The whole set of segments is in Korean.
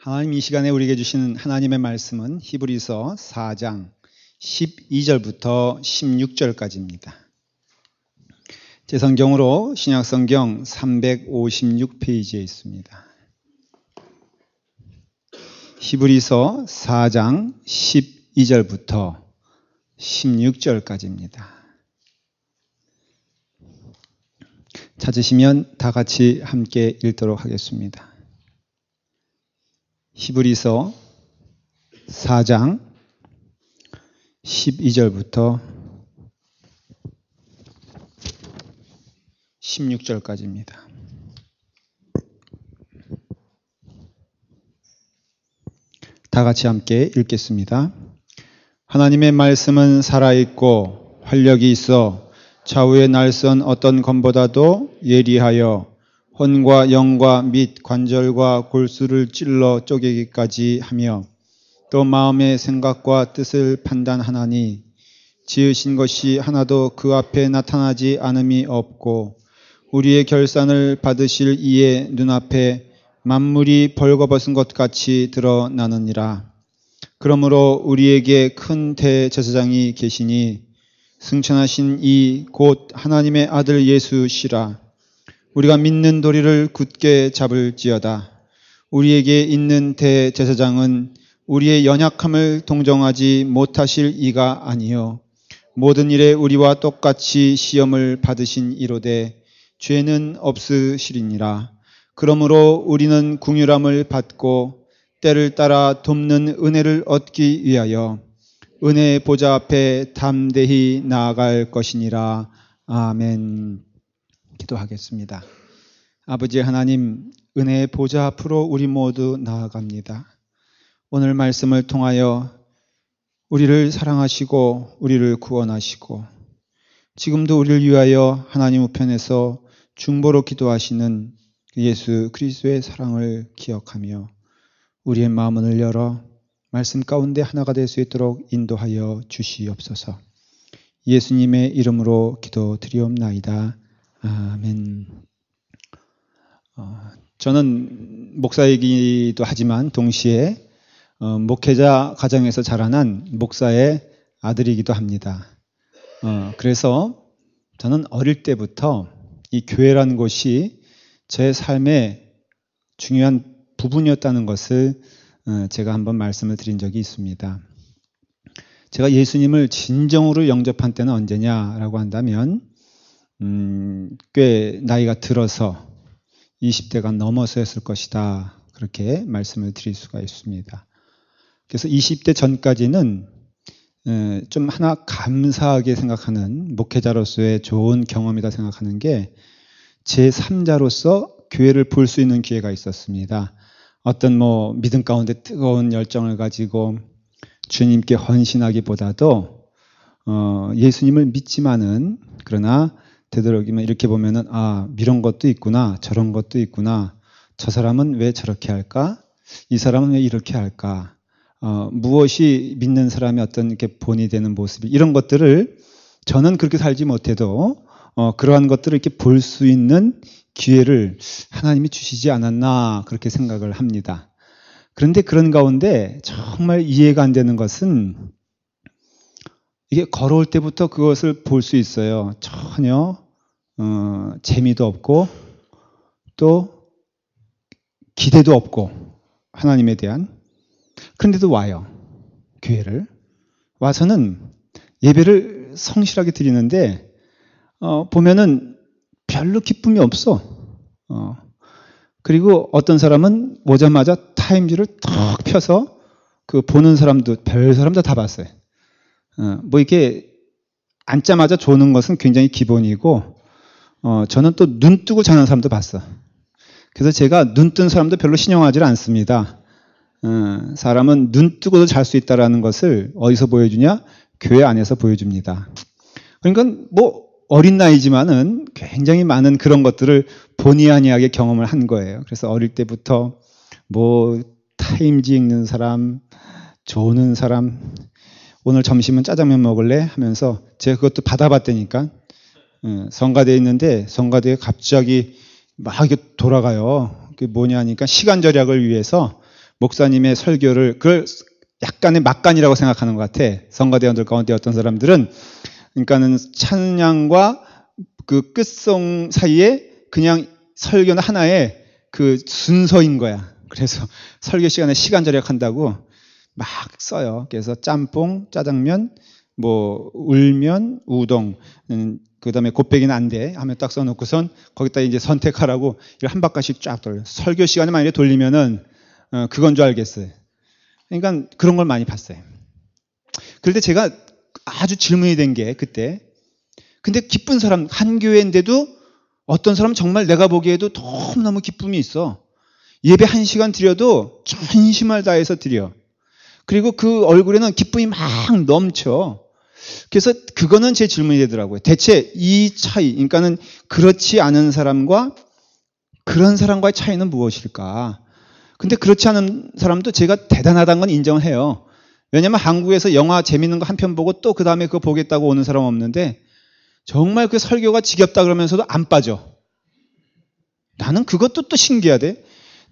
하나님 이 시간에 우리에게 주시는 하나님의 말씀은 히브리서 4장 12절부터 16절까지입니다. 제 성경으로 신약성경 356페이지에 있습니다. 히브리서 4장 12절부터 16절까지입니다. 찾으시면 다 같이 함께 읽도록 하겠습니다. 히브리서 4장 12절부터 16절까지입니다. 다 같이 함께 읽겠습니다. 하나님의 말씀은 살아있고 활력이 있어 좌우의 날선 어떤 검보다도 예리하여 혼과 영과 및 관절과 골수를 찔러 쪼개기까지 하며 또 마음의 생각과 뜻을 판단하나니 지으신 것이 하나도 그 앞에 나타나지 않음이 없고 우리의 결산을 받으실 이의 눈앞에 만물이 벌거벗은 것 같이 드러나느니라. 그러므로 우리에게 큰 대제사장이 계시니 승천하신 이 곧 하나님의 아들 예수시라. 우리가 믿는 도리를 굳게 잡을지어다. 우리에게 있는 대제사장은 우리의 연약함을 동정하지 못하실 이가 아니요 모든 일에 우리와 똑같이 시험을 받으신 이로되 죄는 없으시리니라. 그러므로 우리는 긍휼함을 받고 때를 따라 돕는 은혜를 얻기 위하여 은혜의 보좌 앞에 담대히 나아갈 것이니라. 아멘. 기도하겠습니다. 아버지 하나님, 은혜의 보좌 앞으로 우리 모두 나아갑니다. 오늘 말씀을 통하여 우리를 사랑하시고 우리를 구원하시고 지금도 우리를 위하여 하나님 우편에서 중보로 기도하시는 예수 그리스도의 사랑을 기억하며 우리의 마음을 열어 말씀 가운데 하나가 될 수 있도록 인도하여 주시옵소서. 예수님의 이름으로 기도드리옵나이다. 아멘. 저는 목사이기도 하지만 동시에 목회자 가정에서 자라난 목사의 아들이기도 합니다. 그래서 저는 어릴 때부터 이 교회라는 곳이 제 삶의 중요한 부분이었다는 것을 제가 한번 말씀을 드린 적이 있습니다. 제가 예수님을 진정으로 영접한 때는 언제냐라고 한다면 꽤 나이가 들어서 20대가 넘어서였을 것이다. 그렇게 말씀을 드릴 수가 있습니다. 그래서 20대 전까지는 좀 하나 감사하게 생각하는 목회자로서의 좋은 경험이다 생각하는 게 제3자로서 교회를 볼 수 있는 기회가 있었습니다. 어떤 믿음 가운데 뜨거운 열정을 가지고 주님께 헌신하기보다도 예수님을 믿지만은 그러나 되도록이면 이렇게 보면은 이런 것도 있구나, 저런 것도 있구나, 저 사람은 왜 저렇게 할까, 이 사람은 왜 이렇게 할까, 무엇이 믿는 사람의 어떤 이렇게 본이 되는 모습, 이런 것들을 저는 그렇게 살지 못해도 그러한 것들을 이렇게 볼 수 있는 기회를 하나님이 주시지 않았나 그렇게 생각을 합니다. 그런데 그런 가운데 정말 이해가 안 되는 것은 이게 걸어올 때부터 그것을 볼 수 있어요. 전혀 재미도 없고 또 기대도 없고 하나님에 대한. 그런데도 와요. 교회를. 와서는 예배를 성실하게 드리는데 보면은 별로 기쁨이 없어. 그리고 어떤 사람은 오자마자 타임즈를 턱 펴서 그 보는 사람도 별 사람도 다 봤어요. 이렇게 앉자마자 조는 것은 굉장히 기본이고 저는 또 눈 뜨고 자는 사람도 봤어. 그래서 제가 눈 뜬 사람도 별로 신용하지 않습니다. 사람은 눈 뜨고도 잘 수 있다는 것을 어디서 보여주냐? 교회 안에서 보여줍니다. 그러니까 어린 나이지만은 굉장히 많은 그런 것들을 본의 아니하게 경험을 한 거예요. 그래서 어릴 때부터 타임지 읽는 사람, 조는 사람, 오늘 점심은 짜장면 먹을래? 하면서 제가 그것도 받아봤다니까. 성가대에 있는데 성가대에 갑자기 막 이렇게 돌아가요. 그게 뭐냐 하니까 시간 절약을 위해서 목사님의 설교를 그걸 약간의 막간이라고 생각하는 것 같아. 성가대원들 가운데 어떤 사람들은 그러니까는 찬양과 그 끝송 사이에 그냥 설교는 하나의 그 순서인 거야. 그래서 설교 시간에 시간 절약한다고 막 써요. 그래서 짬뽕, 짜장면, 뭐 울면, 우동, 그다음에 곱빼기는 안 돼 하면 딱 써놓고선 거기다 이제 선택하라고 한 바퀴씩 쫙 돌려. 설교 시간에 만약에 돌리면은 그건 줄 알겠어요. 그러니까 그런 걸 많이 봤어요. 그럴 때 제가 아주 질문이 된 게 그때, 근데 기쁜 사람 한 교회인데도 어떤 사람은 정말 내가 보기에도 너무너무 기쁨이 있어. 예배 1시간 드려도 전심을 다해서 드려. 그리고 그 얼굴에는 기쁨이 막 넘쳐. 그래서 그거는 제 질문이 되더라고요. 대체 이 차이, 그러니까는 그렇지 않은 사람과 그런 사람과의 차이는 무엇일까? 근데 그렇지 않은 사람도 제가 대단하다는 건 인정을 해요. 왜냐면 한국에서 영화 재밌는 거 한 편 보고 또 그 다음에 그거 보겠다고 오는 사람 없는데 정말 그 설교가 지겹다 그러면서도 안 빠져. 나는 그것도 또 신기하대.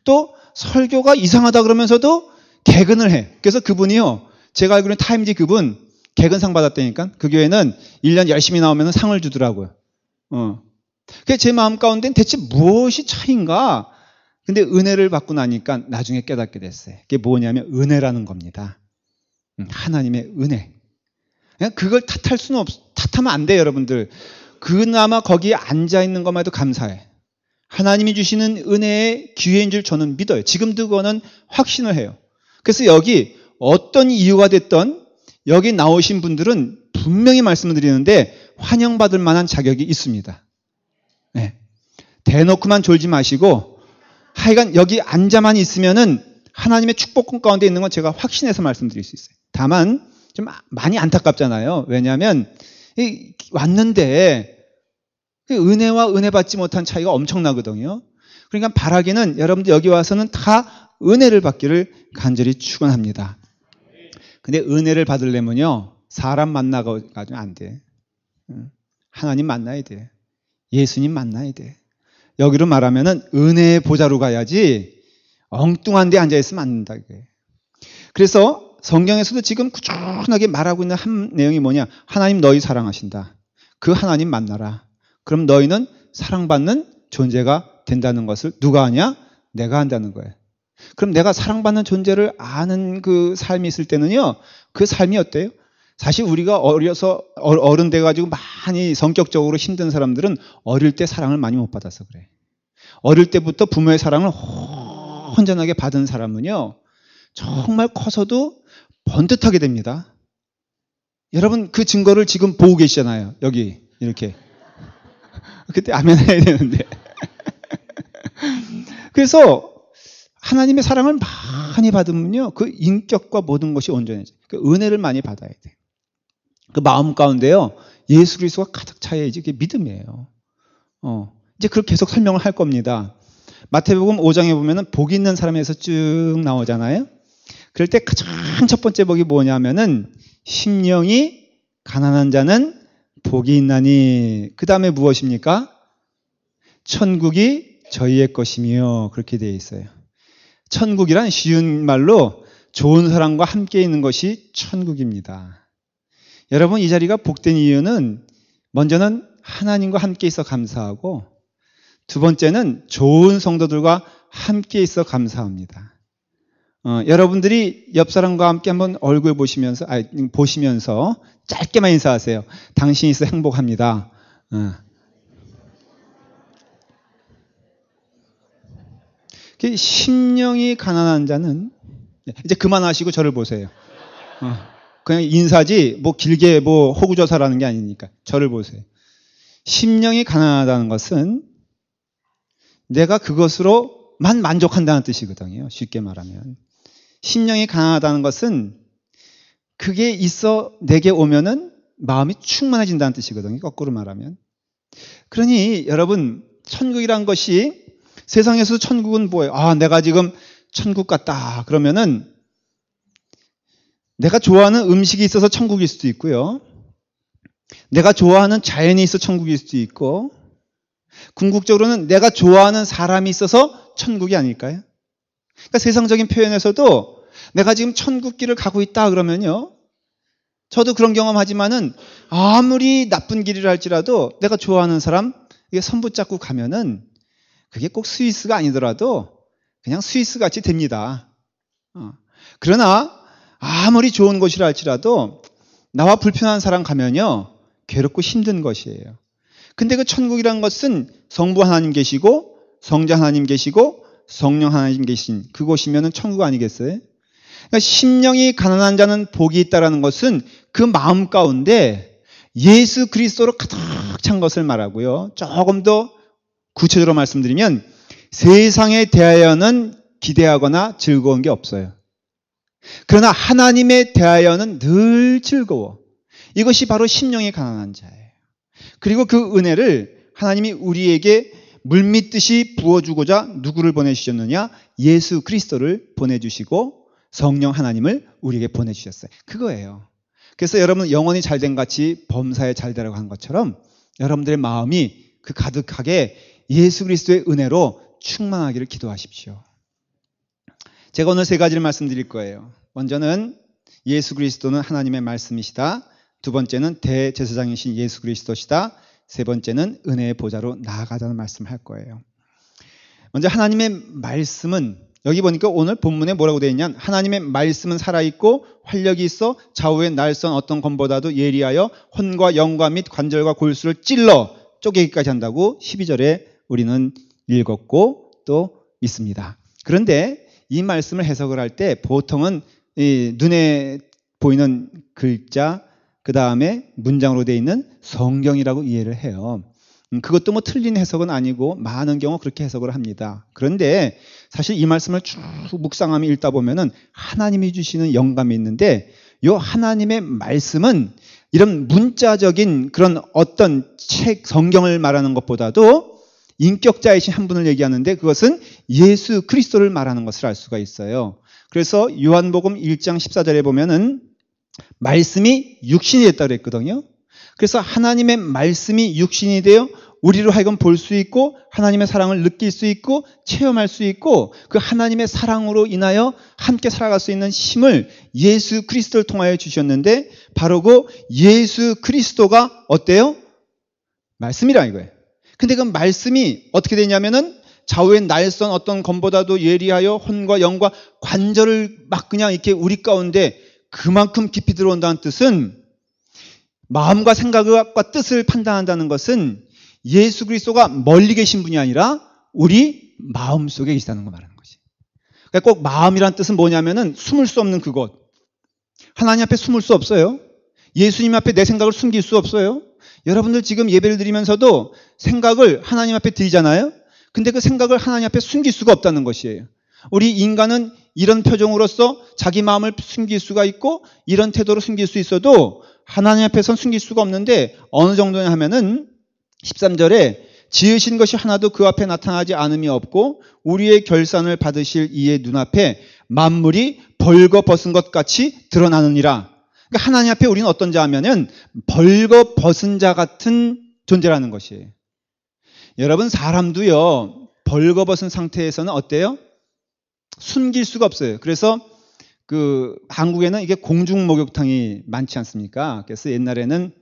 또 설교가 이상하다 그러면서도 개근을 해. 그래서 그분이요, 제가 알기로는 타임지 그분 개근상 받았다니까. 그 교회는 1년 열심히 나오면 상을 주더라고요. 그게 제 마음 가운데는 대체 무엇이 차이인가? 근데 은혜를 받고 나니까 나중에 깨닫게 됐어요. 그게 뭐냐면 은혜라는 겁니다. 하나님의 은혜. 그냥 그걸 탓하면 안 돼요, 여러분들. 그나마 거기에 앉아있는 것만 해도 감사해. 하나님이 주시는 은혜의 기회인 줄 저는 믿어요. 지금도 그거는 확신을 해요. 그래서 여기 어떤 이유가 됐던 여기 나오신 분들은 분명히 말씀을 드리는데 환영받을 만한 자격이 있습니다. 네. 대놓고만 졸지 마시고 하여간 여기 앉아만 있으면은 하나님의 축복권 가운데 있는 건 제가 확신해서 말씀드릴 수 있어요. 다만 좀 많이 안타깝잖아요. 왜냐하면 왔는데 은혜와 은혜 받지 못한 차이가 엄청나거든요. 그러니까 바라기는 여러분들 여기 와서는 다 은혜를 받기를 간절히 축원합니다. 근데 은혜를 받으려면요, 사람 만나가지고 안 돼. 하나님 만나야 돼. 예수님 만나야 돼. 여기로 말하면은 은혜의 보좌로 가야지 엉뚱한 데 앉아있으면 안 된다. 그래서 성경에서도 지금 꾸준하게 말하고 있는 한 내용이 뭐냐? 하나님 너희 사랑하신다. 그 하나님 만나라. 그럼 너희는 사랑받는 존재가 된다는 것을 누가 하냐? 내가 한다는 거예요. 그럼 내가 사랑받는 존재를 아는 그 삶이 있을 때는요, 그 삶이 어때요? 사실 우리가 어려서 어른 돼가지고 많이 성격적으로 힘든 사람들은 어릴 때 사랑을 많이 못 받아서 그래. 어릴 때부터 부모의 사랑을 혼전하게 받은 사람은요, 정말 커서도 번듯하게 됩니다. 여러분 그 증거를 지금 보고 계시잖아요. 여기 이렇게. 그때 아멘 해야 되는데. 그래서 하나님의 사랑을 많이 받으면요, 그 인격과 모든 것이 온전해져요. 그 은혜를 많이 받아야 돼. 그 마음 가운데요, 예수 그리스도가 가득 차야지 그게 믿음이에요. 이제 그걸 계속 설명을 할 겁니다. 마태복음 5장에 보면은 복이 있는 사람에서 쭉 나오잖아요. 그럴 때 가장 첫 번째 복이 뭐냐면은 심령이 가난한 자는 복이 있나니, 그 다음에 무엇입니까? 천국이 저희의 것이며, 그렇게 되어 있어요. 천국이란 쉬운 말로 좋은 사람과 함께 있는 것이 천국입니다. 여러분 이 자리가 복된 이유는 먼저는 하나님과 함께 있어 감사하고, 두 번째는 좋은 성도들과 함께 있어 감사합니다. 여러분들이 옆 사람과 함께 한번 얼굴 보시면서 짧게만 인사하세요. 당신이 있어 행복합니다. 심령이 가난한 자는, 이제 그만하시고 저를 보세요. 그냥 인사지 뭐 길게 뭐 호구조사라는 게 아니니까 저를 보세요. 심령이 가난하다는 것은 내가 그것으로만 만족한다는 뜻이거든요. 쉽게 말하면 심령이 가난하다는 것은 그게 있어 내게 오면은 마음이 충만해진다는 뜻이거든요. 거꾸로 말하면. 그러니 여러분 천국이란 것이, 세상에서 천국은 뭐예요? 내가 지금 천국 같다 그러면은 내가 좋아하는 음식이 있어서 천국일 수도 있고요, 내가 좋아하는 자연이 있어 천국일 수도 있고, 궁극적으로는 내가 좋아하는 사람이 있어서 천국이 아닐까요? 그러니까 세상적인 표현에서도 내가 지금 천국길을 가고 있다 그러면요. 저도 그런 경험하지만은 아무리 나쁜 길이라 할지라도 내가 좋아하는 사람 이게 손 붙잡고 가면은 그게 꼭 스위스가 아니더라도 그냥 스위스 같이 됩니다. 그러나 아무리 좋은 곳이라 할지라도 나와 불편한 사람 가면요. 괴롭고 힘든 것이에요. 근데 그 천국이란 것은 성부 하나님 계시고 성자 하나님 계시고 성령 하나님 계신 그곳이면은 천국 아니겠어요? 그러니까 심령이 가난한 자는 복이 있다라는 것은 그 마음 가운데 예수 그리스도로 가득 찬 것을 말하고요. 조금 더 구체적으로 말씀드리면 세상에 대하여는 기대하거나 즐거운 게 없어요. 그러나 하나님에 대하여는 늘 즐거워. 이것이 바로 심령이 가난한 자예요. 그리고 그 은혜를 하나님이 우리에게 물밀듯이 부어주고자 누구를 보내주셨느냐? 예수 그리스도를 보내주시고 성령 하나님을 우리에게 보내주셨어요. 그거예요. 그래서 여러분 영혼이 잘된 같이 범사에 잘되라고 한 것처럼 여러분들의 마음이 그 가득하게 예수 그리스도의 은혜로 충만하기를 기도하십시오. 제가 오늘 세 가지를 말씀드릴 거예요. 먼저는 예수 그리스도는 하나님의 말씀이시다. 두 번째는 대제사장이신 예수 그리스도시다. 세 번째는 은혜의 보좌로 나아가자는 말씀을 할 거예요. 먼저 하나님의 말씀은 여기 보니까 오늘 본문에 뭐라고 되어 있냐? 하나님의 말씀은 살아있고 활력이 있어 좌우의 날선 어떤 검보다도 예리하여 혼과 영과 및 관절과 골수를 찔러 쪼개기까지 한다고 12절에 우리는 읽었고 또 믿습니다. 그런데 이 말씀을 해석을 할 때 보통은 이 눈에 보이는 글자 그 다음에 문장으로 되어 있는 성경이라고 이해를 해요. 그것도 뭐 틀린 해석은 아니고 많은 경우 그렇게 해석을 합니다. 그런데 사실 이 말씀을 쭉 묵상하며 읽다 보면은 하나님이 주시는 영감이 있는데 이 하나님의 말씀은 이런 문자적인 그런 어떤 책, 성경을 말하는 것보다도 인격자이신 한 분을 얘기하는데 그것은 예수 그리스도를 말하는 것을 알 수가 있어요. 그래서 요한복음 1장 14절에 보면은 말씀이 육신이 됐다고 그랬거든요. 그래서 하나님의 말씀이 육신이 되어 우리로 하여금 볼 수 있고 하나님의 사랑을 느낄 수 있고 체험할 수 있고 그 하나님의 사랑으로 인하여 함께 살아갈 수 있는 힘을 예수 그리스도를 통하여 주셨는데 바로 그 예수 그리스도가 어때요? 말씀이라 이거예요. 근데 그 말씀이 어떻게 되냐면은 좌우의 날선 어떤 검보다도 예리하여 혼과 영과 관절을 막 그냥 이렇게 우리 가운데 그만큼 깊이 들어온다는 뜻은 마음과 생각과 뜻을 판단한다는 것은 예수 그리스도가 멀리 계신 분이 아니라 우리 마음속에 계시다는 걸 말하는 거지. 그러니까 꼭 마음이란 뜻은 뭐냐면은 숨을 수 없는 그곳. 하나님 앞에 숨을 수 없어요. 예수님 앞에 내 생각을 숨길 수 없어요. 여러분들 지금 예배를 드리면서도 생각을 하나님 앞에 드리잖아요. 근데 그 생각을 하나님 앞에 숨길 수가 없다는 것이에요. 우리 인간은 이런 표정으로서 자기 마음을 숨길 수가 있고 이런 태도로 숨길 수 있어도 하나님 앞에서는 숨길 수가 없는데 어느 정도냐 하면은 13절에 지으신 것이 하나도 그 앞에 나타나지 않음이 없고 우리의 결산을 받으실 이의 눈앞에 만물이 벌거벗은 것 같이 드러나느니라. 그러니까 하나님 앞에 우리는 어떤 자 하면은 벌거벗은 자 같은 존재라는 것이에요. 여러분 사람도요 벌거벗은 상태에서는 어때요? 숨길 수가 없어요. 그래서 그 한국에는 이게 공중 목욕탕이 많지 않습니까? 그래서 옛날에는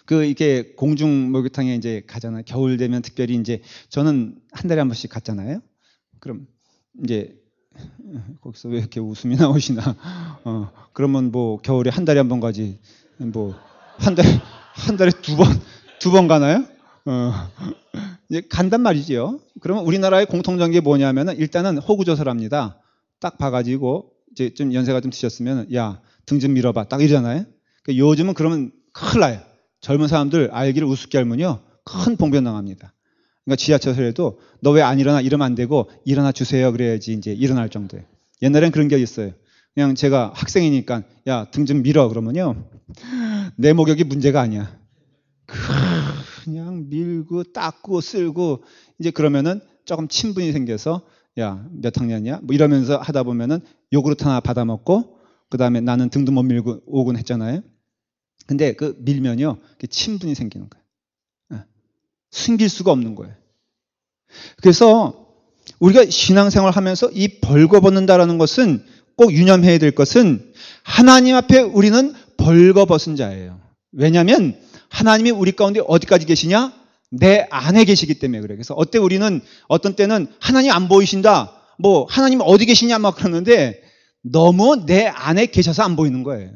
그 이게 공중 목욕탕에 이제 가잖아요. 겨울 되면 특별히 이제 저는 한 달에 한 번씩 갔잖아요. 그럼 이제 거기서 왜 이렇게 웃음이 나오시나? 그러면 뭐 겨울에 한 달에 한 번 가지 뭐 한 달에 두 번 가나요? 이제 간단 말이지요. 그러면 우리나라의 공통점이 뭐냐면은 일단은 호구 조사를 합니다. 딱 봐가지고 이제 좀 연세가 좀 드셨으면 야, 등 좀 밀어봐. 딱 이러잖아요. 그러니까 요즘은 그러면 큰일 나요. 젊은 사람들 알기를 우습게 알면요. 큰 봉변 당합니다. 그러니까 지하철에도 너 왜 안 일어나? 이러면 안 되고 일어나 주세요. 그래야지 이제 일어날 정도예요. 옛날엔 그런 게 있어요. 그냥 제가 학생이니까 야, 등 좀 밀어. 그러면요. 내 목욕이 문제가 아니야. 그냥 밀고 닦고 쓸고 이제 그러면은 조금 친분이 생겨서 야, 몇 학년이야? 뭐 이러면서 하다 보면은 요구르트 하나 받아 먹고 그다음에 나는 등도 못 밀고 오곤 했잖아요. 근데 그 밀면요. 친분이 생기는 거예요. 숨길 수가 없는 거예요. 그래서 우리가 신앙생활 하면서 이 벌거벗는다라는 것은 꼭 유념해야 될 것은 하나님 앞에 우리는 벌거벗은 자예요. 왜냐하면 하나님이 우리 가운데 어디까지 계시냐? 내 안에 계시기 때문에 그래요. 그래서 우리는 어떤 때는 하나님 안 보이신다. 뭐 하나님 어디 계시냐 막 그러는데 너무 내 안에 계셔서 안 보이는 거예요.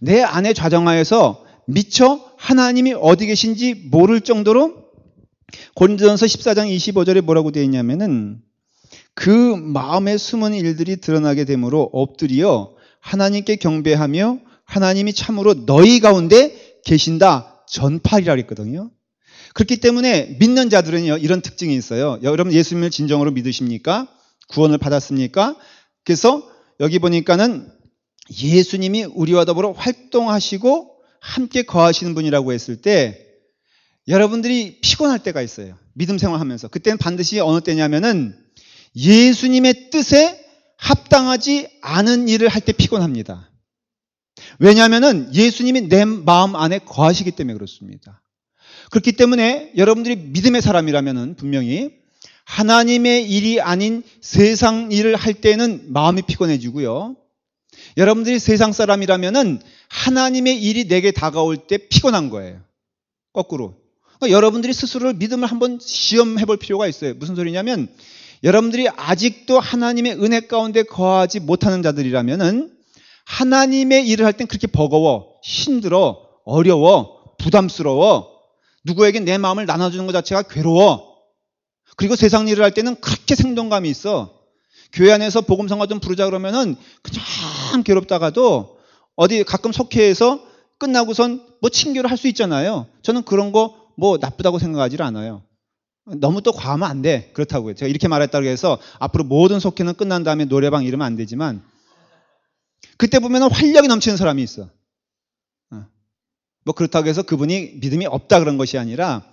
내 안에 좌정하여서 미처 하나님이 어디 계신지 모를 정도로 고린도전서 14장 25절에 뭐라고 되어 있냐면은 그 마음에 숨은 일들이 드러나게 되므로 엎드려 하나님께 경배하며 하나님이 참으로 너희 가운데 계신다 전파리라 그랬거든요. 그렇기 때문에 믿는 자들은요 이런 특징이 있어요. 여러분 예수님을 진정으로 믿으십니까? 구원을 받았습니까? 그래서 여기 보니까는 예수님이 우리와 더불어 활동하시고 함께 거하시는 분이라고 했을 때 여러분들이 피곤할 때가 있어요. 믿음 생활하면서. 그때는 반드시 어느 때냐면은 예수님의 뜻에 합당하지 않은 일을 할 때 피곤합니다. 왜냐하면은 예수님이 내 마음 안에 거하시기 때문에 그렇습니다. 그렇기 때문에 여러분들이 믿음의 사람이라면은 분명히 하나님의 일이 아닌 세상 일을 할 때는 마음이 피곤해지고요. 여러분들이 세상 사람이라면은 하나님의 일이 내게 다가올 때 피곤한 거예요. 거꾸로. 그러니까 여러분들이 스스로를 믿음을 한번 시험해 볼 필요가 있어요. 무슨 소리냐면 여러분들이 아직도 하나님의 은혜 가운데 거하지 못하는 자들이라면은 하나님의 일을 할 땐 그렇게 버거워, 힘들어, 어려워, 부담스러워, 누구에게 내 마음을 나눠주는 것 자체가 괴로워. 그리고 세상 일을 할 때는 그렇게 생동감이 있어. 교회 안에서 복음성가 좀 부르자 그러면은 그냥 괴롭다가도 어디 가끔 속회에서 끝나고선 뭐 친교를 할 수 있잖아요. 저는 그런 거 뭐 나쁘다고 생각하지 않아요. 너무 또 과하면 안 돼. 그렇다고요. 제가 이렇게 말했다고 해서 앞으로 모든 속회는 끝난 다음에 노래방 이러면 안 되지만 그때 보면은 활력이 넘치는 사람이 있어. 뭐 그렇다고 해서 그분이 믿음이 없다 그런 것이 아니라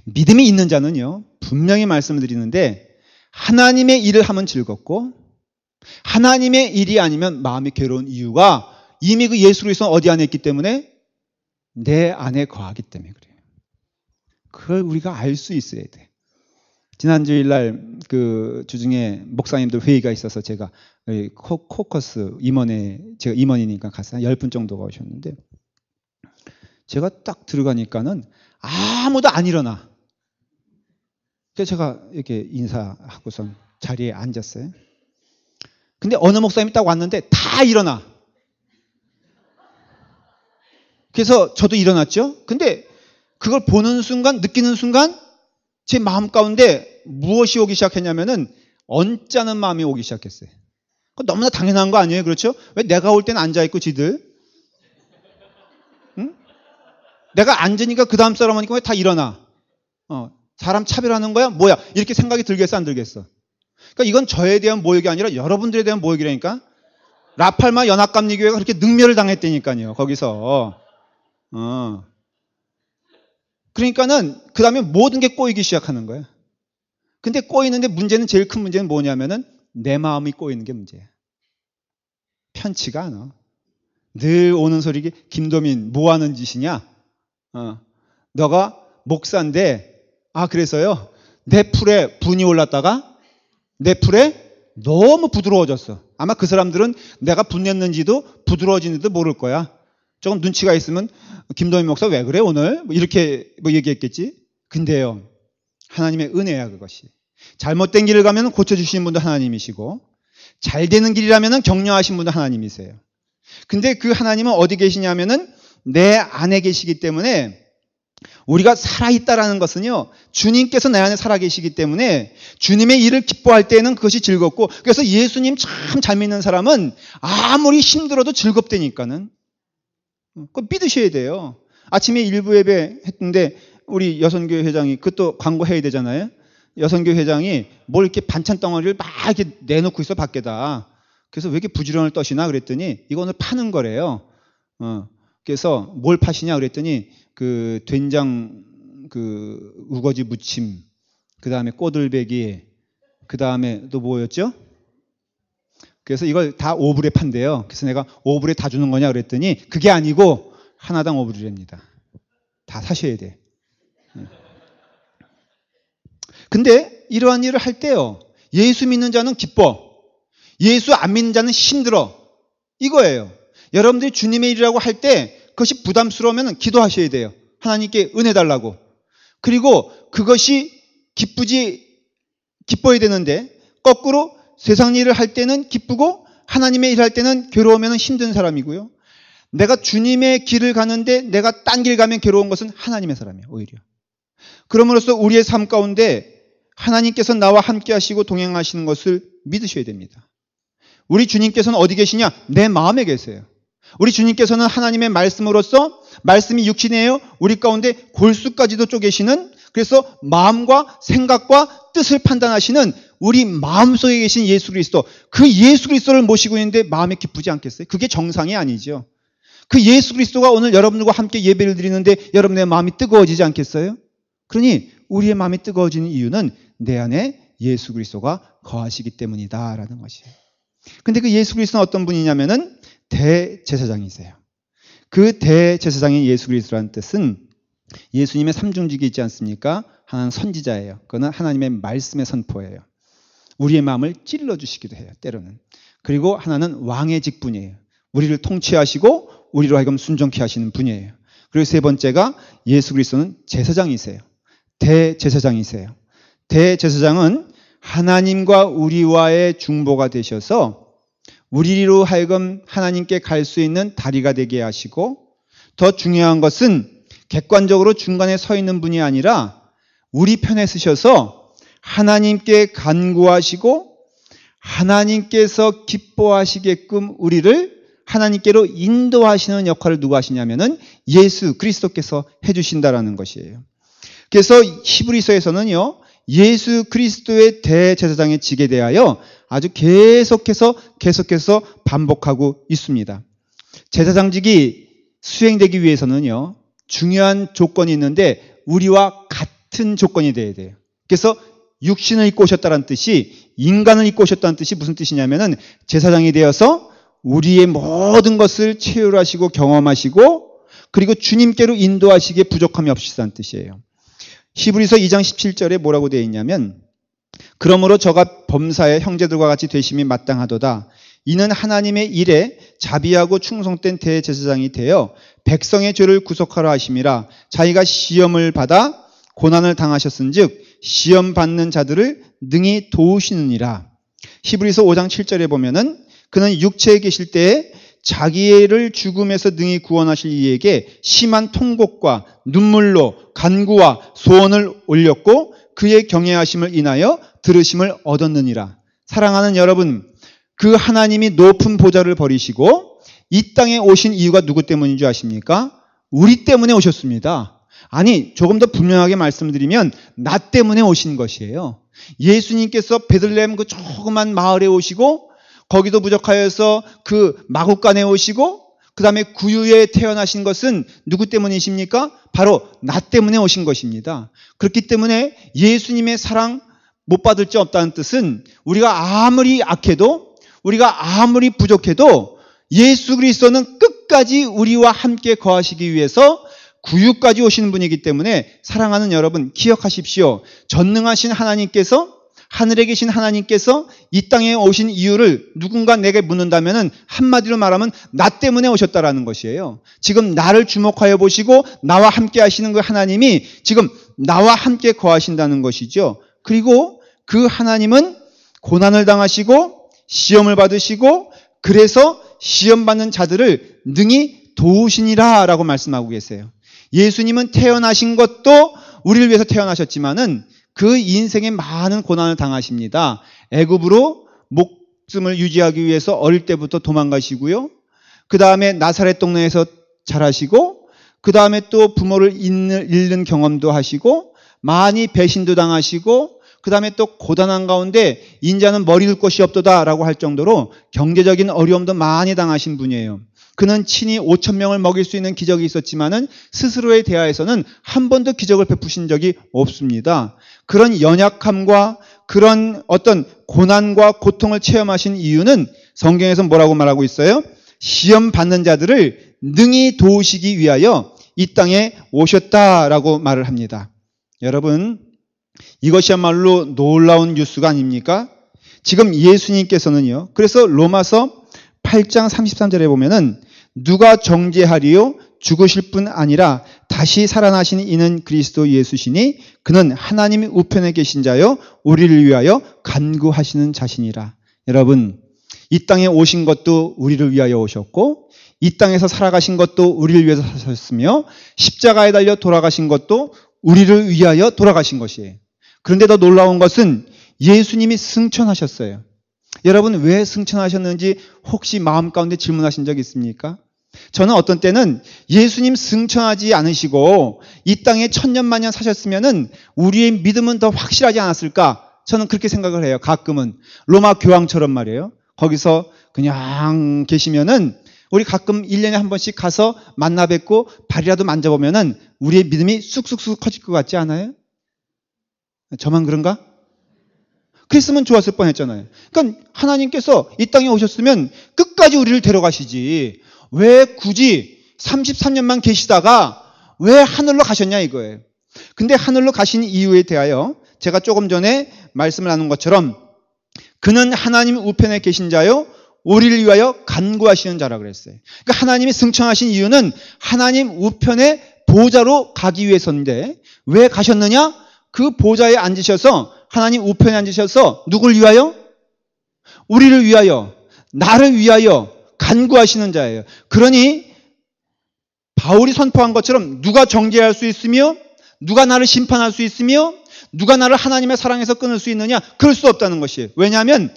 믿음이 있는 자는요. 분명히 말씀을 드리는데 하나님의 일을 하면 즐겁고 하나님의 일이 아니면 마음이 괴로운 이유가 이미 그 예수 그리스도는 어디 안에 있기 때문에 내 안에 거하기 때문에 그래요. 그걸 우리가 알 수 있어야 돼. 지난 주일날 그 주중에 목사님들 회의가 있어서 제가 코커스 임원에 제가 임원이니까 가서 한 10분 정도가 오셨는데 제가 딱 들어가니까는 아무도 안 일어나. 그래서 제가 이렇게 인사하고선 자리에 앉았어요. 근데 어느 목사님이 딱 왔는데 다 일어나. 그래서 저도 일어났죠. 근데 그걸 보는 순간, 느끼는 순간 제 마음 가운데 무엇이 오기 시작했냐면은 언짢은 마음이 오기 시작했어요. 너무나 당연한 거 아니에요? 그렇죠? 왜 내가 올 때는 앉아있고 지들? 응? 내가 앉으니까 그 다음 사람 오니까 왜 다 일어나? 사람 차별하는 거야? 뭐야? 이렇게 생각이 들겠어, 안 들겠어? 그러니까 이건 저에 대한 모욕이 아니라 여러분들에 대한 모욕이라니까? 라팔마 연합감리교회가 그렇게 능멸을 당했다니까요, 거기서. 그러니까는 그 다음에 모든 게 꼬이기 시작하는 거야. 근데 꼬이는데 문제는 제일 큰 문제는 뭐냐면은 내 마음이 꼬이는 게 문제야. 편치가 않아. 늘 오는 소리 김도민 뭐 하는 짓이냐? 너가 목사인데 그래서요 내 풀에 분이 올랐다가 내 풀에 너무 부드러워졌어. 아마 그 사람들은 내가 분냈는지도 부드러워진지도 모를 거야. 조금 눈치가 있으면 김도민 목사 왜 그래 오늘? 뭐 이렇게 뭐 얘기했겠지. 근데요 하나님의 은혜야 그것이. 잘못된 길을 가면 고쳐주시는 분도 하나님이시고 잘 되는 길이라면 격려하신 분도 하나님이세요. 근데 그 하나님은 어디 계시냐면은 내 안에 계시기 때문에 우리가 살아있다라는 것은요 주님께서 내 안에 살아계시기 때문에 주님의 일을 기뻐할 때는 그것이 즐겁고 그래서 예수님 참 잘 믿는 사람은 아무리 힘들어도 즐겁다니까는 그거 믿으셔야 돼요. 아침에 일부 예배 했는데 우리 여선교회 회장이 그것도 광고해야 되잖아요. 여선교회 회장이 뭘 이렇게 반찬 덩어리를 막 이렇게 내놓고 있어 밖에다. 그래서 왜 이렇게 부지런을 떠시나 그랬더니 이거 오늘 파는 거래요. 그래서 뭘 파시냐 그랬더니 그 된장 그 우거지 무침, 그 다음에 꼬들배기, 그 다음에 또 뭐였죠? 그래서 이걸 다 5불에 판대요. 그래서 내가 5불에 다 주는 거냐 그랬더니 그게 아니고 하나당 5불이랍니다. 다 사셔야 돼. 근데 이러한 일을 할 때요, 예수 믿는 자는 기뻐, 예수 안 믿는 자는 힘들어, 이거예요. 여러분들이 주님의 일이라고 할 때 그것이 부담스러우면 기도하셔야 돼요. 하나님께 은혜 달라고. 그리고 그것이 기뻐야 되는데, 거꾸로 세상 일을 할 때는 기쁘고 하나님의 일을 할 때는 괴로우면 힘든 사람이고요. 내가 주님의 길을 가는데 내가 딴 길 가면 괴로운 것은 하나님의 사람이에요, 오히려. 그럼으로써 우리의 삶 가운데 하나님께서 나와 함께 하시고 동행하시는 것을 믿으셔야 됩니다. 우리 주님께서는 어디 계시냐? 내 마음에 계세요. 우리 주님께서는 하나님의 말씀으로서, 말씀이 육신이에요, 우리 가운데 골수까지도 쪼개시는, 그래서 마음과 생각과 뜻을 판단하시는 우리 마음속에 계신 예수 그리스도, 그 예수 그리스도를 모시고 있는데 마음에 기쁘지 않겠어요? 그게 정상이 아니죠. 그 예수 그리스도가 오늘 여러분들과 함께 예배를 드리는데 여러분의 마음이 뜨거워지지 않겠어요? 그러니 우리의 마음이 뜨거워지는 이유는 내 안에 예수 그리스도가 거하시기 때문이다라는 것이에요. 근데 그 예수 그리스도는 어떤 분이냐면은 대제사장이세요. 그 대제사장인 예수 그리스도라는 뜻은 예수님의 삼중직이 있지 않습니까? 하나는 선지자예요. 그거는 하나님의 말씀의 선포예요. 우리의 마음을 찔러주시기도 해요, 때로는. 그리고 하나는 왕의 직분이에요. 우리를 통치하시고 우리로 하여금 순종케 하시는 분이에요. 그리고 세 번째가 예수 그리스도는 제사장이세요. 대제사장이세요. 대제사장은 하나님과 우리와의 중보가 되셔서 우리로 하여금 하나님께 갈 수 있는 다리가 되게 하시고, 더 중요한 것은 객관적으로 중간에 서 있는 분이 아니라 우리 편에 서셔서 하나님께 간구하시고 하나님께서 기뻐하시게끔 우리를 하나님께로 인도하시는 역할을 누가 하시냐면은 예수 그리스도께서 해주신다라는 것이에요. 그래서 히브리서에서는요, 예수 그리스도의 대제사장의 직에 대하여 아주 계속해서 반복하고 있습니다. 제사장직이 수행되기 위해서는요, 중요한 조건이 있는데 우리와 같은 조건이 돼야 돼요. 그래서 육신을 입고 오셨다는 뜻이, 인간을 입고 오셨다는 뜻이 무슨 뜻이냐면은 제사장이 되어서 우리의 모든 것을 체휼하시고 경험하시고 그리고 주님께로 인도하시기에 부족함이 없으시다는 뜻이에요. 히브리서 2장 17절에 뭐라고 되어 있냐면, 그러므로 저가 범사의 형제들과 같이 되심이 마땅하도다. 이는 하나님의 일에 자비하고 충성된 대제사장이 되어 백성의 죄를 구속하라 하심이라. 자기가 시험을 받아 고난을 당하셨은즉 시험 받는 자들을 능히 도우시느니라. 히브리서 5장 7절에 보면은 그는 육체에 계실 때에 자기를 죽음에서 능히 구원하실 이에게 심한 통곡과 눈물로 간구와 소원을 올렸고 그의 경외하심을 인하여 들으심을 얻었느니라. 사랑하는 여러분, 그 하나님이 높은 보좌를 버리시고 이 땅에 오신 이유가 누구 때문인 줄 아십니까? 우리 때문에 오셨습니다. 아니, 조금 더 분명하게 말씀드리면 나 때문에 오신 것이에요. 예수님께서 베들레헴 그 조그만 마을에 오시고 거기도 부족하여서 그 마국간에 오시고 그 다음에 구유에 태어나신 것은 누구 때문이십니까? 바로 나 때문에 오신 것입니다. 그렇기 때문에 예수님의 사랑 못 받을 자 없다는 뜻은 우리가 아무리 악해도, 우리가 아무리 부족해도 예수 그리스도는 끝까지 우리와 함께 거하시기 위해서 구유까지 오시는 분이기 때문에 사랑하는 여러분, 기억하십시오. 전능하신 하나님께서, 하늘에 계신 하나님께서 이 땅에 오신 이유를 누군가 내게 묻는다면 한마디로 말하면 나 때문에 오셨다라는 것이에요. 지금 나를 주목하여 보시고 나와 함께 하시는 그 하나님이 지금 나와 함께 거하신다는 것이죠. 그리고 그 하나님은 고난을 당하시고 시험을 받으시고 그래서 시험 받는 자들을 능히 도우시니라 라고 말씀하고 계세요. 예수님은 태어나신 것도 우리를 위해서 태어나셨지만은 그 인생에 많은 고난을 당하십니다. 애굽으로 목숨을 유지하기 위해서 어릴 때부터 도망가시고요. 그 다음에 나사렛 동네에서 자라시고 그 다음에 또 부모를 잃는 경험도 하시고 많이 배신도 당하시고 그 다음에 또 고단한 가운데 인자는 머리 둘 곳이 없도다라고 할 정도로 경제적인 어려움도 많이 당하신 분이에요. 그는 친히 5,000명을 먹일 수 있는 기적이 있었지만은 스스로에 대하여서는 한 번도 기적을 베푸신 적이 없습니다. 그런 연약함과 그런 어떤 고난과 고통을 체험하신 이유는 성경에서 뭐라고 말하고 있어요? 시험 받는 자들을 능히 도우시기 위하여 이 땅에 오셨다라고 말을 합니다. 여러분, 이것이야말로 놀라운 뉴스가 아닙니까? 지금 예수님께서는요. 그래서 로마서 8장 33절에 보면은 누가 정죄하리요? 죽으실 뿐 아니라 다시 살아나신 이는 그리스도 예수시니 그는 하나님의 우편에 계신 자요 우리를 위하여 간구하시는 자신이라. 여러분, 이 땅에 오신 것도 우리를 위하여 오셨고 이 땅에서 살아가신 것도 우리를 위해서 사셨으며 십자가에 달려 돌아가신 것도 우리를 위하여 돌아가신 것이에요. 그런데 더 놀라운 것은 예수님이 승천하셨어요. 여러분, 왜 승천하셨는지 혹시 마음 가운데 질문하신 적 있습니까? 저는 어떤 때는 예수님 승천하지 않으시고 이 땅에 천년만년 사셨으면은 우리의 믿음은 더 확실하지 않았을까? 저는 그렇게 생각을 해요. 가끔은. 로마 교황처럼 말이에요. 거기서 그냥 계시면은 우리 가끔 1년에 한 번씩 가서 만나 뵙고 발이라도 만져보면은 우리의 믿음이 쑥쑥쑥 커질 것 같지 않아요? 저만 그런가? 그랬으면 좋았을 뻔했잖아요. 그러니까 하나님께서 이 땅에 오셨으면 끝까지 우리를 데려가시지. 왜 굳이 33년만 계시다가 왜 하늘로 가셨냐 이거예요. 근데 하늘로 가신 이유에 대하여 제가 조금 전에 말씀을 나눈 것처럼 그는 하나님 우편에 계신 자요 우리를 위하여 간구하시는 자라 그랬어요. 그러니까 하나님이 승천하신 이유는 하나님 우편의 보좌로 가기 위해서인데 왜 가셨느냐? 그 보좌에 앉으셔서 하나님 우편에 앉으셔서 누굴 위하여? 우리를 위하여, 나를 위하여 간구하시는 자예요. 그러니 바울이 선포한 것처럼 누가 정죄할 수 있으며 누가 나를 심판할 수 있으며 누가 나를 하나님의 사랑에서 끊을 수 있느냐? 그럴 수 없다는 것이에요. 왜냐하면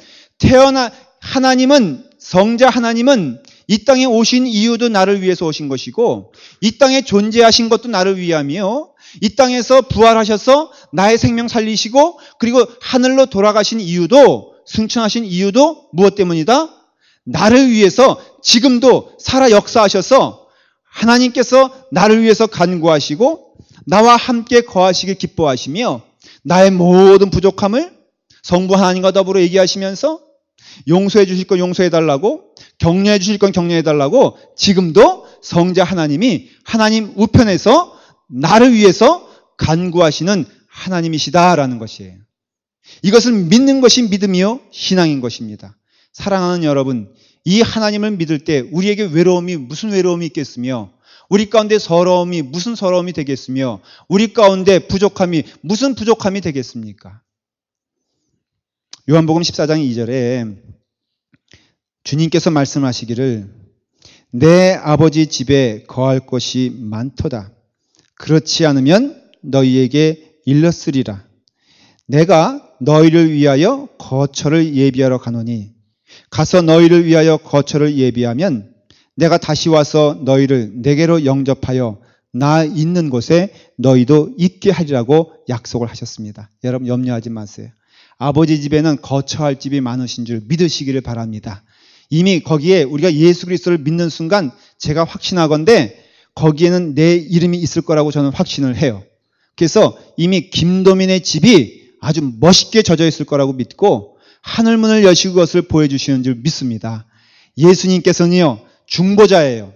하나님은 성자 하나님은 이 땅에 오신 이유도 나를 위해서 오신 것이고 이 땅에 존재하신 것도 나를 위함이요. 이 땅에서 부활하셔서 나의 생명 살리시고 그리고 하늘로 돌아가신 이유도 승천하신 이유도 무엇 때문이다? 나를 위해서 지금도 살아 역사하셔서 하나님께서 나를 위해서 간구하시고 나와 함께 거하시길 기뻐하시며 나의 모든 부족함을 성부 하나님과 더불어 얘기하시면서 용서해 주실 건 용서해 달라고 격려해 주실 건 격려해 달라고 지금도 성자 하나님이 하나님 우편에서 나를 위해서 간구하시는 하나님이시다라는 것이에요. 이것을 믿는 것이 믿음이요 신앙인 것입니다. 사랑하는 여러분, 이 하나님을 믿을 때 우리에게 외로움이 무슨 외로움이 있겠으며 우리 가운데 서러움이 무슨 서러움이 되겠으며 우리 가운데 부족함이 무슨 부족함이 되겠습니까? 요한복음 14장 2절에 주님께서 말씀하시기를 내 아버지 집에 거할 곳이 많도다. 그렇지 않으면 너희에게 일렀으리라. 내가 너희를 위하여 거처를 예비하러 가노니 가서 너희를 위하여 거처를 예비하면 내가 다시 와서 너희를 내게로 영접하여 나 있는 곳에 너희도 있게 하리라고 약속을 하셨습니다. 여러분 염려하지 마세요. 아버지 집에는 거처할 집이 많으신 줄 믿으시기를 바랍니다. 이미 거기에 우리가 예수 그리스도를 믿는 순간 제가 확신하건대 거기에는 내 이름이 있을 거라고 저는 확신을 해요. 그래서 이미 김도민의 집이 아주 멋있게 젖어 있을 거라고 믿고 하늘문을 여시고 그것을 보여주시는 줄 믿습니다. 예수님께서는요 중보자예요.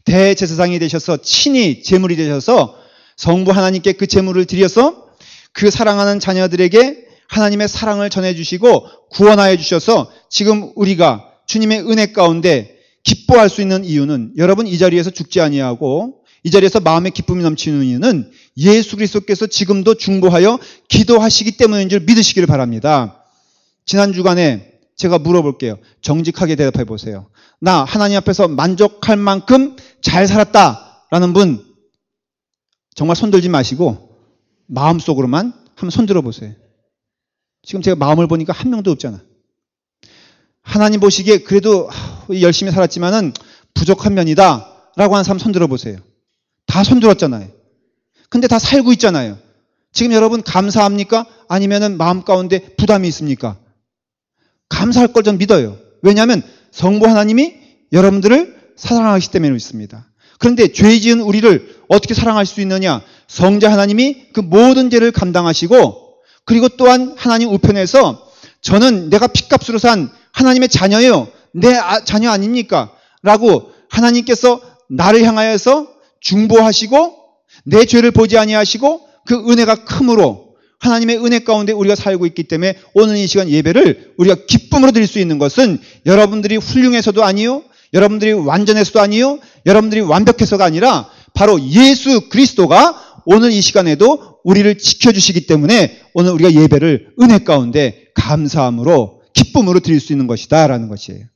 대제사장이 되셔서 친히 제물이 되셔서 성부 하나님께 그 제물을 드려서 그 사랑하는 자녀들에게 하나님의 사랑을 전해주시고 구원하여 주셔서 지금 우리가 주님의 은혜 가운데 기뻐할 수 있는 이유는 여러분 이 자리에서 죽지 아니하고 이 자리에서 마음의 기쁨이 넘치는 이유는 예수 그리스도께서 지금도 중보하여 기도하시기 때문인 줄 믿으시기를 바랍니다. 지난 주간에 제가 물어볼게요. 정직하게 대답해 보세요. 나 하나님 앞에서 만족할 만큼 잘 살았다라는 분 정말 손들지 마시고 마음속으로만 한번 손들어 보세요. 지금 제가 마음을 보니까 한 명도 없잖아. 하나님 보시기에 그래도 열심히 살았지만은 부족한 면이다 라고 하는 사람 손들어 보세요. 다 손들었잖아요. 근데 다 살고 있잖아요. 지금 여러분 감사합니까? 아니면은 마음 가운데 부담이 있습니까? 감사할 걸 전 믿어요. 왜냐하면 성부 하나님이 여러분들을 사랑하시기 때문에 있습니다. 그런데 죄 지은 우리를 어떻게 사랑할 수 있느냐? 성자 하나님이 그 모든 죄를 감당하시고 그리고 또한 하나님 우편에서 저는 내가 핏값으로 산 하나님의 자녀예요. 내 자녀 아닙니까? 라고 하나님께서 나를 향하여서 중보하시고 내 죄를 보지 아니하시고 그 은혜가 크므로 하나님의 은혜 가운데 우리가 살고 있기 때문에 오늘 이 시간 예배를 우리가 기쁨으로 드릴 수 있는 것은 여러분들이 훌륭해서도 아니요, 여러분들이 완전해서도 아니요, 여러분들이 완벽해서가 아니라 바로 예수 그리스도가 오늘 이 시간에도 우리를 지켜주시기 때문에 오늘 우리가 예배를 은혜 가운데 감사함으로 기쁨으로 드릴 수 있는 것이다 라는 것이에요.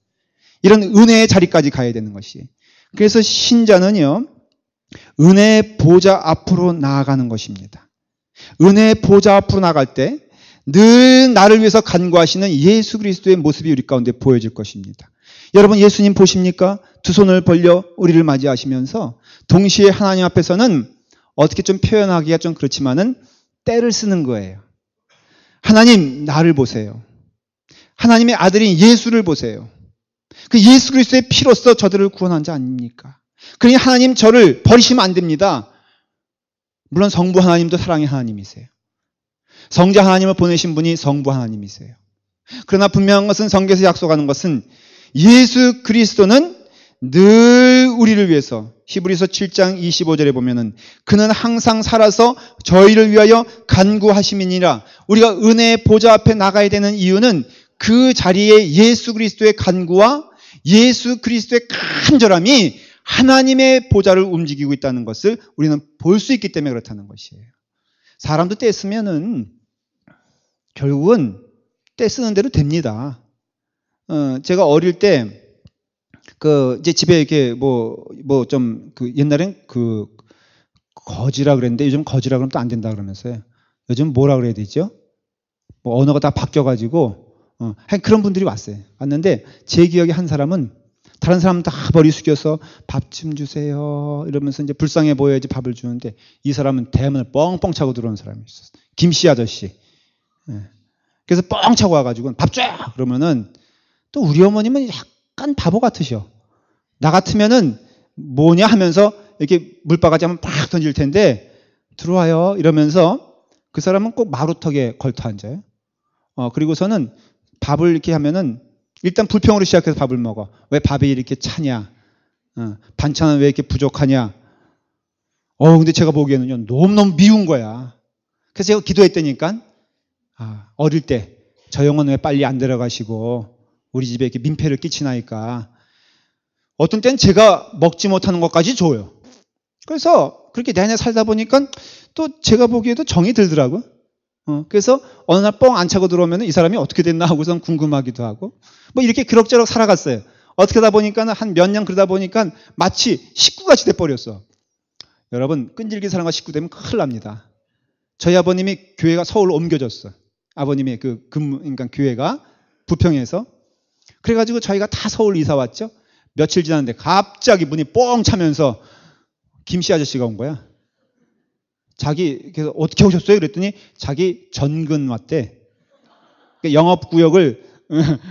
이런 은혜의 자리까지 가야 되는 것이. 그래서 신자는요, 은혜의 보좌 앞으로 나아가는 것입니다. 은혜의 보좌 앞으로 나갈 때 늘 나를 위해서 간구하시는 예수 그리스도의 모습이 우리 가운데 보여질 것입니다. 여러분 예수님 보십니까? 두 손을 벌려 우리를 맞이하시면서 동시에 하나님 앞에서는 어떻게 좀 표현하기가 좀 그렇지만은 때를 쓰는 거예요. 하나님 나를 보세요. 하나님의 아들인 예수를 보세요. 그 예수 그리스도의 피로써 저들을 구원한 자 아닙니까? 그러니 하나님 저를 버리시면 안 됩니다. 물론 성부 하나님도 사랑의 하나님이세요. 성자 하나님을 보내신 분이 성부 하나님이세요. 그러나 분명한 것은 성경에서 약속하는 것은 예수 그리스도는 늘 우리를 위해서 히브리서 7장 25절에 보면은 그는 항상 살아서 저희를 위하여 간구하심이니라. 우리가 은혜의 보좌 앞에 나가야 되는 이유는 그 자리에 예수 그리스도의 간구와 예수 그리스도의 간절함이 하나님의 보좌를 움직이고 있다는 것을 우리는 볼 수 있기 때문에 그렇다는 것이에요. 사람도 때 쓰면은 결국은 때 쓰는 대로 됩니다. 제가 어릴 때 이제 집에 이렇게 옛날엔 거지라 그랬는데 요즘 거지라 그러면 또 안 된다 그러면서요. 요즘 뭐라 그래야 되죠? 언어가 다 바뀌어가지고 그런 분들이 왔는데 제 기억에 한 사람은 다른 사람은 다 머리 숙여서 밥 좀 주세요 이러면서 이제 불쌍해 보여야지 밥을 주는데 이 사람은 대문을 뻥뻥 차고 들어오는 사람이 있었어요. 김씨 아저씨. 그래서 뻥 차고 와가지고 밥 줘! 그러면은 또 우리 어머님은 약간 바보 같으셔. 나 같으면은 뭐냐 하면서 이렇게 물바가지 한번 팍 던질 텐데 들어와요 이러면서 그 사람은 꼭 마루턱에 걸터 앉아요. 그리고서는 밥을 이렇게 하면은 일단 불평으로 시작해서 밥을 먹어. 왜 밥이 이렇게 차냐? 반찬은 왜 이렇게 부족하냐? 근데 제가 보기에는요, 너무너무 미운 거야. 그래서 제가 기도했다니까, 어릴 때, 저 형은 왜 빨리 안 들어가시고, 우리 집에 이렇게 민폐를 끼치나니까, 어떤 때는 제가 먹지 못하는 것까지 줘요. 그래서 그렇게 내내 살다 보니까 또 제가 보기에도 정이 들더라고요. 그래서 어느 날 뻥 안 차고 들어오면 이 사람이 어떻게 됐나 하고선 궁금하기도 하고 이렇게 그럭저럭 살아갔어요. 어떻게 하다 보니까 한 몇 년 그러다 보니까 마치 식구같이 돼버렸어. 여러분 끈질긴 사람과 식구 되면 큰일 납니다. 저희 아버님이 교회가 서울로 옮겨졌어. 아버님의 그러니까 교회가 부평에서. 그래가지고 저희가 다 서울 이사 왔죠. 며칠 지났는데 갑자기 문이 뻥 차면서 김씨 아저씨가 온 거야. 그래서 어떻게 오셨어요? 그랬더니 자기 전근 왔대. 영업구역을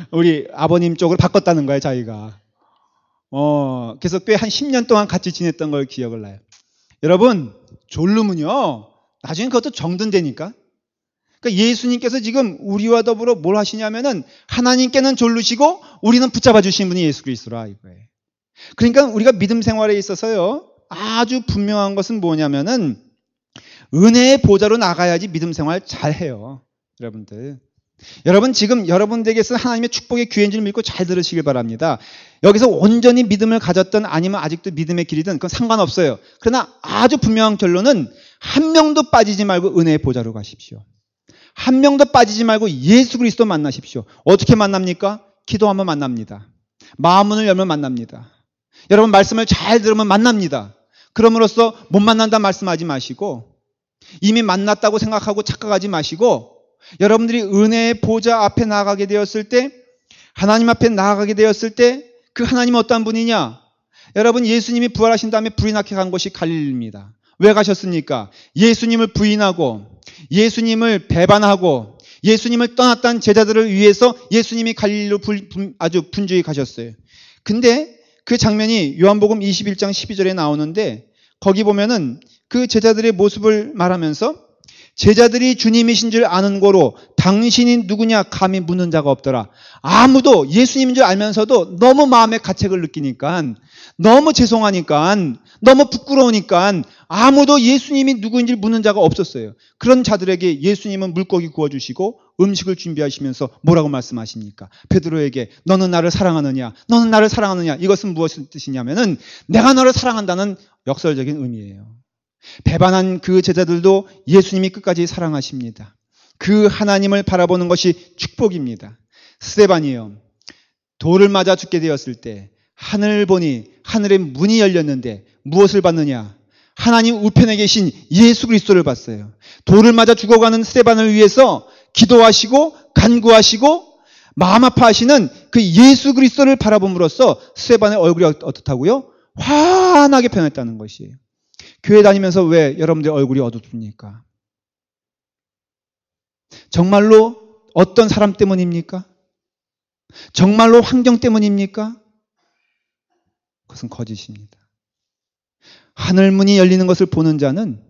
우리 아버님 쪽으로 바꿨다는 거예요, 자기가. 그래서 꽤 한 10년 동안 같이 지냈던 걸 기억을 나요. 여러분, 졸르면요, 나중에 그것도 정든다니까. 그러니까 예수님께서 지금 우리와 더불어 뭘 하시냐면은 하나님께는 졸르시고 우리는 붙잡아 주신 분이 예수 그리스도라 이거예요. 그러니까 우리가 믿음 생활에 있어서요, 아주 분명한 것은 뭐냐면은 은혜의 보좌로 나가야지 믿음 생활 잘해요. 여러분들. 여러분 지금 여러분들에게서 하나님의 축복의 기회인 줄 믿고 잘 들으시길 바랍니다. 여기서 온전히 믿음을 가졌든 아니면 아직도 믿음의 길이든 그건 상관없어요. 그러나 아주 분명한 결론은 한 명도 빠지지 말고 은혜의 보좌로 가십시오. 한 명도 빠지지 말고 예수 그리스도 만나십시오. 어떻게 만납니까? 기도하면 만납니다. 마음문을 열면 만납니다. 여러분 말씀을 잘 들으면 만납니다. 그럼으로써 못 만난다 말씀하지 마시고 이미 만났다고 생각하고 착각하지 마시고 여러분들이 은혜의 보좌 앞에 나가게 되었을 때 하나님 앞에 나가게 되었을 때 그 하나님은 어떠한 분이냐? 여러분 예수님이 부활하신 다음에 불이 나게 간 곳이 갈릴리입니다. 왜 가셨습니까? 예수님을 부인하고 예수님을 배반하고 예수님을 떠났던 제자들을 위해서 예수님이 갈릴리로 아주 분주히 가셨어요. 근데 그 장면이 요한복음 21장 12절에 나오는데 거기 보면은 그 제자들의 모습을 말하면서 제자들이 주님이신 줄 아는 고로 당신이 누구냐 감히 묻는 자가 없더라. 아무도 예수님인 줄 알면서도 너무 마음의 가책을 느끼니까, 너무 죄송하니까, 너무 부끄러우니까 아무도 예수님이 누구인지 묻는 자가 없었어요. 그런 자들에게 예수님은 물고기 구워주시고 음식을 준비하시면서 뭐라고 말씀하십니까? 베드로에게 너는 나를 사랑하느냐? 너는 나를 사랑하느냐? 이것은 무엇의 뜻이냐면은 내가 너를 사랑한다는 역설적인 의미예요. 배반한 그 제자들도 예수님이 끝까지 사랑하십니다. 그 하나님을 바라보는 것이 축복입니다. 스데반이요, 돌을 맞아 죽게 되었을 때 하늘을 보니 하늘의 문이 열렸는데 무엇을 봤느냐? 하나님 우편에 계신 예수 그리스도를 봤어요. 돌을 맞아 죽어가는 스데반을 위해서 기도하시고 간구하시고 마음 아파하시는 그 예수 그리스도를 바라봄으로써 스데반의 얼굴이 어떻다고요? 환하게 변했다는 것이에요. 교회 다니면서 왜 여러분들의 얼굴이 어둡습니까? 정말로 어떤 사람 때문입니까? 정말로 환경 때문입니까? 그것은 거짓입니다. 하늘문이 열리는 것을 보는 자는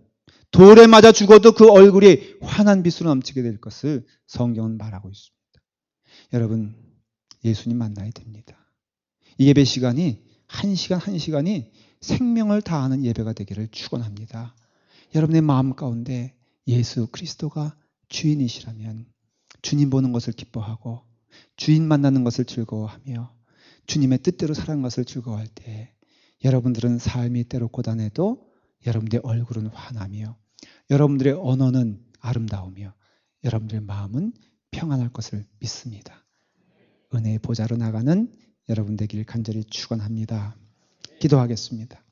돌에 맞아 죽어도 그 얼굴이 환한 빛으로 넘치게 될 것을 성경은 말하고 있습니다. 여러분, 예수님 만나야 됩니다. 이 예배 시간이 한 시간이 생명을 다하는 예배가 되기를 축원합니다. 여러분의 마음 가운데 예수 그리스도가 주인이시라면 주님 보는 것을 기뻐하고 주인 만나는 것을 즐거워하며 주님의 뜻대로 살아가는 것을 즐거워할 때 여러분들은 삶이 때로 고단해도 여러분들의 얼굴은 환하며 여러분들의 언어는 아름다우며 여러분들의 마음은 평안할 것을 믿습니다. 은혜의 보좌로 나가는 여러분 되길 간절히 축원합니다. 기도하겠습니다.